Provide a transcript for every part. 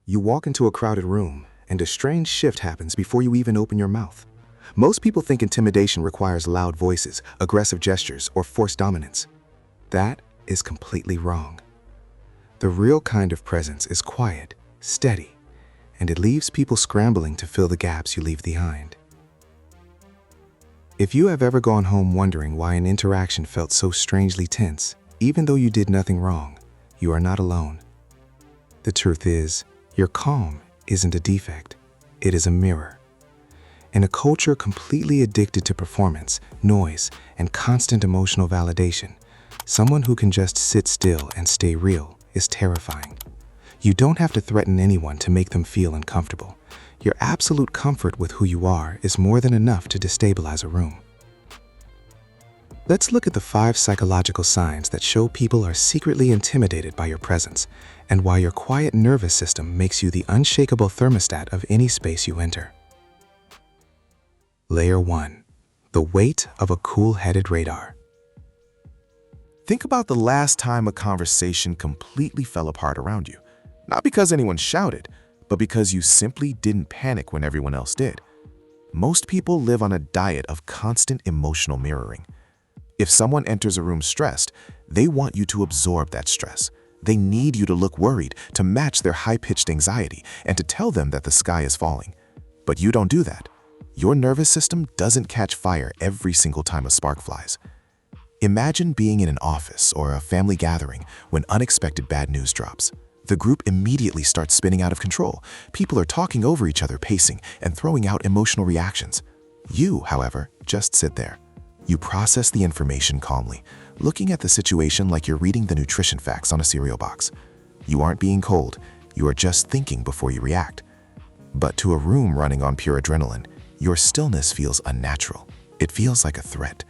You walk into a crowded room, and a strange shift happens before you even open your mouth. Most people think intimidation requires loud voices, aggressive gestures, or forced dominance. That is completely wrong. The real kind of presence is quiet, steady, and it leaves people scrambling to fill the gaps you leave behind. If you have ever gone home wondering why an interaction felt so strangely tense, even though you did nothing wrong, you are not alone. The truth is, your calm isn't a defect, it is a mirror. In a culture completely addicted to performance, noise, and constant emotional validation, someone who can just sit still and stay real is terrifying. You don't have to threaten anyone to make them feel uncomfortable. Your absolute comfort with who you are is more than enough to destabilize a room. Let's look at the 5 psychological signs that show people are secretly intimidated by your presence and why your quiet nervous system makes you the unshakable thermostat of any space you enter. Layer 1. The weight of a cool-headed radar. Think about the last time a conversation completely fell apart around you. Not because anyone shouted, but because you simply didn't panic when everyone else did. Most people live on a diet of constant emotional mirroring. If someone enters a room stressed, they want you to absorb that stress. They need you to look worried, to match their high-pitched anxiety, and to tell them that the sky is falling. But you don't do that. Your nervous system doesn't catch fire every single time a spark flies. Imagine being in an office or a family gathering when unexpected bad news drops. The group immediately starts spinning out of control. People are talking over each other, pacing, and throwing out emotional reactions. You, however, just sit there. You process the information calmly, looking at the situation like you're reading the nutrition facts on a cereal box. You aren't being cold, you are just thinking before you react. But to a room running on pure adrenaline, your stillness feels unnatural. It feels like a threat.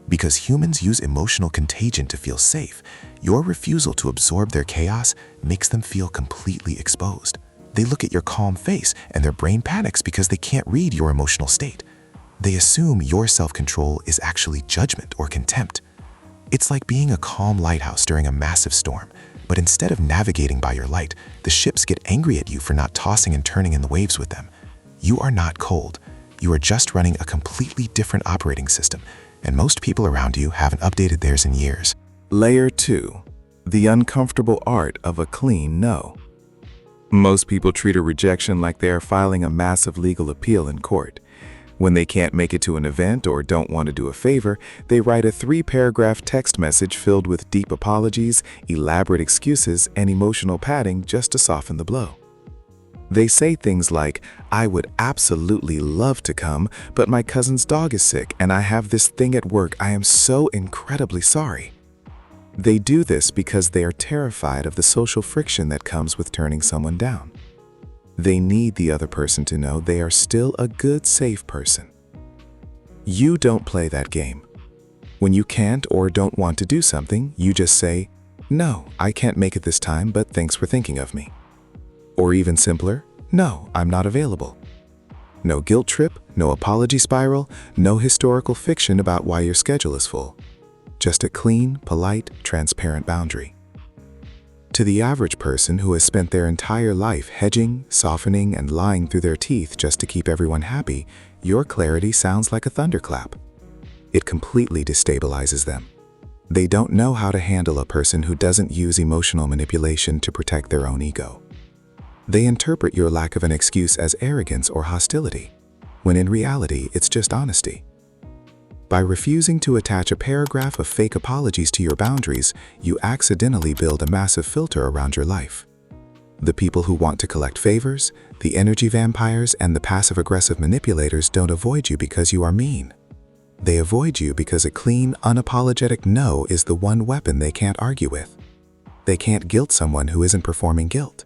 Because humans use emotional contagion to feel safe, your refusal to absorb their chaos makes them feel completely exposed. They look at your calm face and their brain panics because they can't read your emotional state. They assume your self-control is actually judgment or contempt. It's like being a calm lighthouse during a massive storm, but instead of navigating by your light, the ships get angry at you for not tossing and turning in the waves with them. You are not cold. You are just running a completely different operating system, and most people around you haven't updated theirs in years. Layer 2. The uncomfortable art of a clean no. Most people treat a rejection like they are filing a massive legal appeal in court. When they can't make it to an event or don't want to do a favor, they write a 3-paragraph text message filled with deep apologies, elaborate excuses, and emotional padding just to soften the blow. They say things like, "I would absolutely love to come, but my cousin's dog is sick and I have this thing at work. I am so incredibly sorry." They do this because they are terrified of the social friction that comes with turning someone down. They need the other person to know they are still a good, safe person. You don't play that game. When you can't or don't want to do something, you just say, "No, I can't make it this time, but thanks for thinking of me." Or even simpler, "No, I'm not available." No guilt trip, no apology spiral, no historical fiction about why your schedule is full. Just a clean, polite, transparent boundary. To the average person who has spent their entire life hedging, softening, and lying through their teeth just to keep everyone happy, your clarity sounds like a thunderclap. It completely destabilizes them. They don't know how to handle a person who doesn't use emotional manipulation to protect their own ego. They interpret your lack of an excuse as arrogance or hostility, when in reality it's just honesty. By refusing to attach a paragraph of fake apologies to your boundaries, you accidentally build a massive filter around your life. The people who want to collect favors, the energy vampires, and the passive-aggressive manipulators don't avoid you because you are mean. They avoid you because a clean, unapologetic no is the one weapon they can't argue with. They can't guilt someone who isn't performing guilt.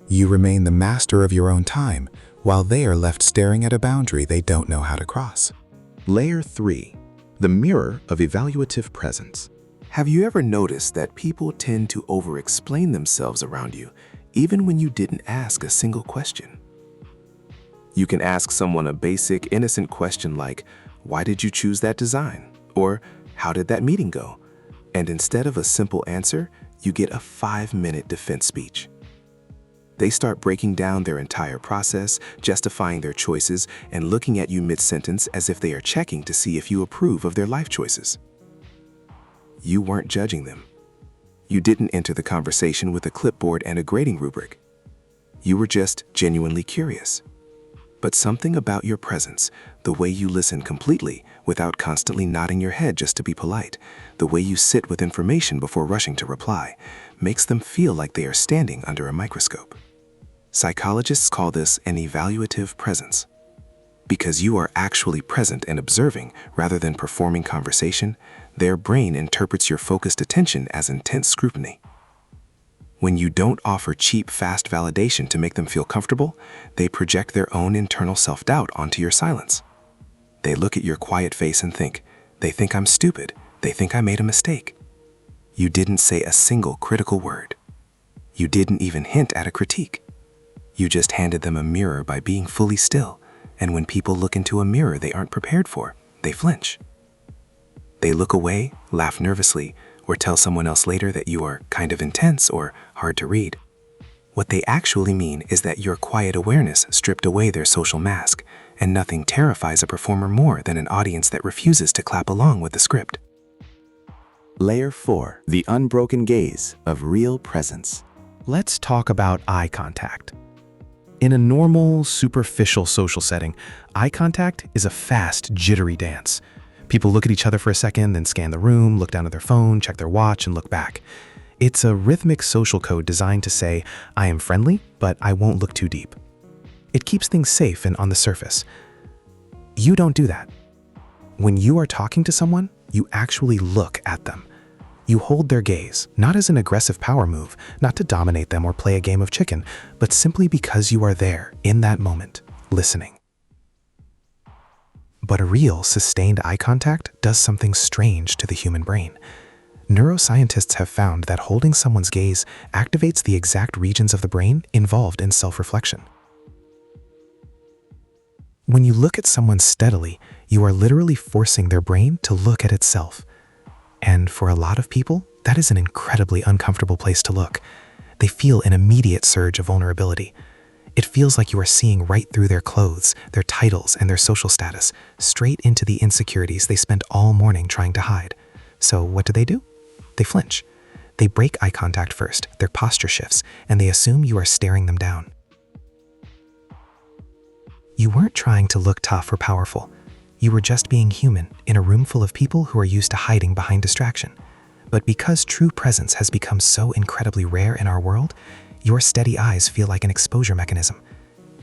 You remain the master of your own time, while they are left staring at a boundary they don't know how to cross. Layer 3. The mirror of evaluative presence. Have you ever noticed that people tend to over-explain themselves around you, even when you didn't ask a single question? You can ask someone a basic, innocent question like, "Why did you choose that design?" Or, "How did that meeting go?" And instead of a simple answer, you get a 5-minute defense speech. They start breaking down their entire process, justifying their choices, and looking at you mid-sentence as if they are checking to see if you approve of their life choices. You weren't judging them. You didn't enter the conversation with a clipboard and a grading rubric. You were just genuinely curious. But something about your presence, the way you listen completely without constantly nodding your head just to be polite, the way you sit with information before rushing to reply, makes them feel like they are standing under a microscope. Psychologists call this an evaluative presence. Because you are actually present and observing rather than performing conversation, their brain interprets your focused attention as intense scrutiny. When you don't offer cheap, fast validation to make them feel comfortable, they project their own internal self-doubt onto your silence. They look at your quiet face and think, they think I'm stupid, they think I made a mistake. You didn't say a single critical word. You didn't even hint at a critique. You just handed them a mirror by being fully still, and when people look into a mirror they aren't prepared for, they flinch. They look away, laugh nervously, or tell someone else later that you are kind of intense or hard to read. What they actually mean is that your quiet awareness stripped away their social mask, and nothing terrifies a performer more than an audience that refuses to clap along with the script. Layer 4. The unbroken gaze of real presence. Let's talk about eye contact. In a normal, superficial social setting, eye contact is a fast, jittery dance. People look at each other for a second, then scan the room, look down at their phone, check their watch, and look back. It's a rhythmic social code designed to say, I am friendly, but I won't look too deep. It keeps things safe and on the surface. You don't do that. When you are talking to someone, you actually look at them. You hold their gaze, not as an aggressive power move, not to dominate them or play a game of chicken, but simply because you are there, in that moment, listening. But a real, sustained eye contact does something strange to the human brain. Neuroscientists have found that holding someone's gaze activates the exact regions of the brain involved in self-reflection. When you look at someone steadily, you are literally forcing their brain to look at itself. And for a lot of people, that is an incredibly uncomfortable place to look. They feel an immediate surge of vulnerability. It feels like you are seeing right through their clothes, their titles, and their social status, straight into the insecurities they spent all morning trying to hide. So what do? They flinch. They break eye contact first, their posture shifts, and they assume you are staring them down. You weren't trying to look tough or powerful. You were just being human in a room full of people who are used to hiding behind distraction. But because true presence has become so incredibly rare in our world, your steady eyes feel like an exposure mechanism.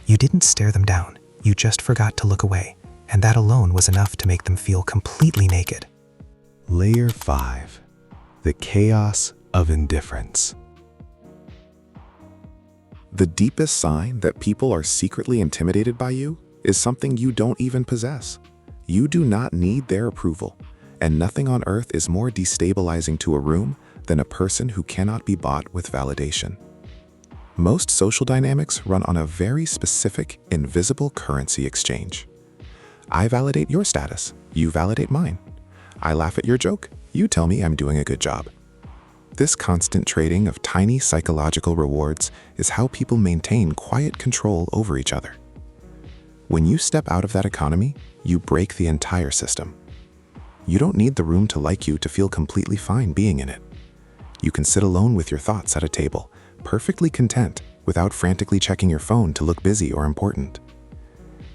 You didn't stare them down, you just forgot to look away, and that alone was enough to make them feel completely naked. Layer 5. The chaos of indifference. The deepest sign that people are secretly intimidated by you is something you don't even possess. You do not need their approval, and nothing on earth is more destabilizing to a room than a person who cannot be bought with validation. Most social dynamics run on a very specific, invisible currency exchange. I validate your status, you validate mine. I laugh at your joke, you tell me I'm doing a good job. This constant trading of tiny psychological rewards is how people maintain quiet control over each other. When you step out of that economy, you break the entire system. You don't need the room to like you to feel completely fine being in it. You can sit alone with your thoughts at a table, perfectly content, without frantically checking your phone to look busy or important.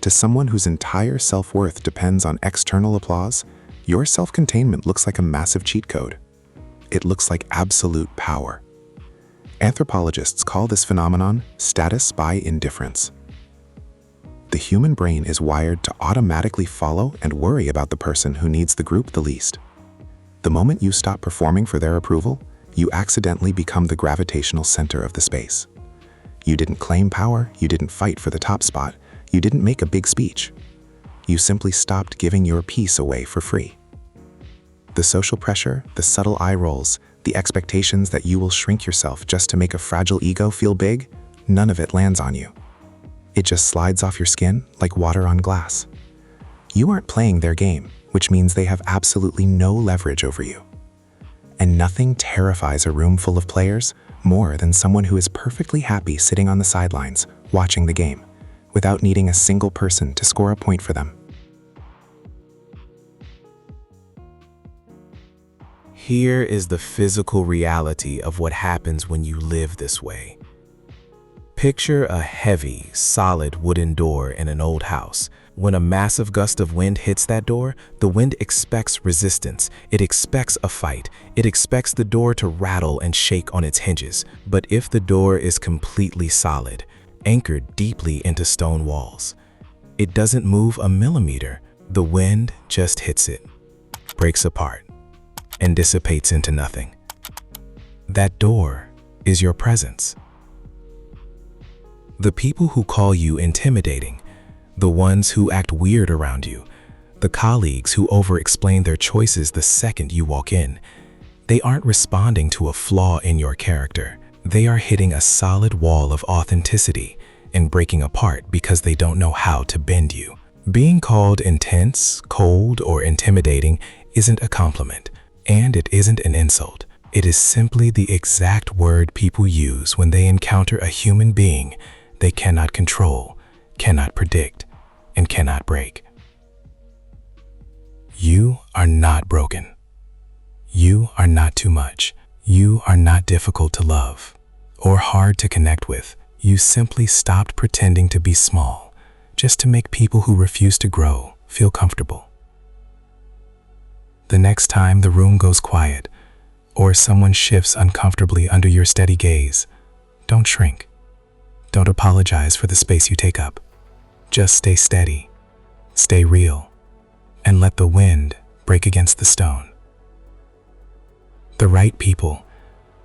To someone whose entire self-worth depends on external applause, your self-containment looks like a massive cheat code. It looks like absolute power. Anthropologists call this phenomenon status by indifference. The human brain is wired to automatically follow and worry about the person who needs the group the least. The moment you stop performing for their approval, you accidentally become the gravitational center of the space. You didn't claim power, you didn't fight for the top spot, you didn't make a big speech. You simply stopped giving your piece away for free. The social pressure, the subtle eye rolls, the expectations that you will shrink yourself just to make a fragile ego feel big, none of it lands on you. It just slides off your skin like water on glass. You aren't playing their game, which means they have absolutely no leverage over you. And nothing terrifies a room full of players more than someone who is perfectly happy sitting on the sidelines, watching the game, without needing a single person to score a point for them. Here is the physical reality of what happens when you live this way. Picture a heavy, solid wooden door in an old house. When a massive gust of wind hits that door, the wind expects resistance. It expects a fight. It expects the door to rattle and shake on its hinges. But if the door is completely solid, anchored deeply into stone walls, it doesn't move a millimeter. The wind just hits it, breaks apart, and dissipates into nothing. That door is your presence. The people who call you intimidating, the ones who act weird around you, the colleagues who over-explain their choices the second you walk in, they aren't responding to a flaw in your character. They are hitting a solid wall of authenticity and breaking apart because they don't know how to bend you. Being called intense, cold, or intimidating isn't a compliment, and it isn't an insult. It is simply the exact word people use when they encounter a human being they cannot control, cannot predict, and cannot break. You are not broken. You are not too much. You are not difficult to love or hard to connect with. You simply stopped pretending to be small just to make people who refuse to grow feel comfortable. The next time the room goes quiet or someone shifts uncomfortably under your steady gaze, don't shrink. Don't apologize for the space you take up. Just stay steady, stay real, and let the wind break against the stone. The right people,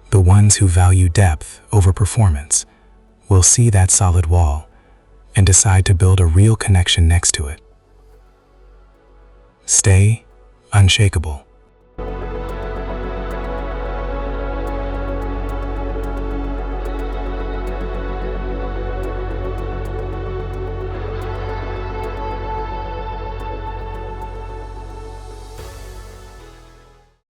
the ones who value depth over performance, will see that solid wall and decide to build a real connection next to it. Stay unshakable.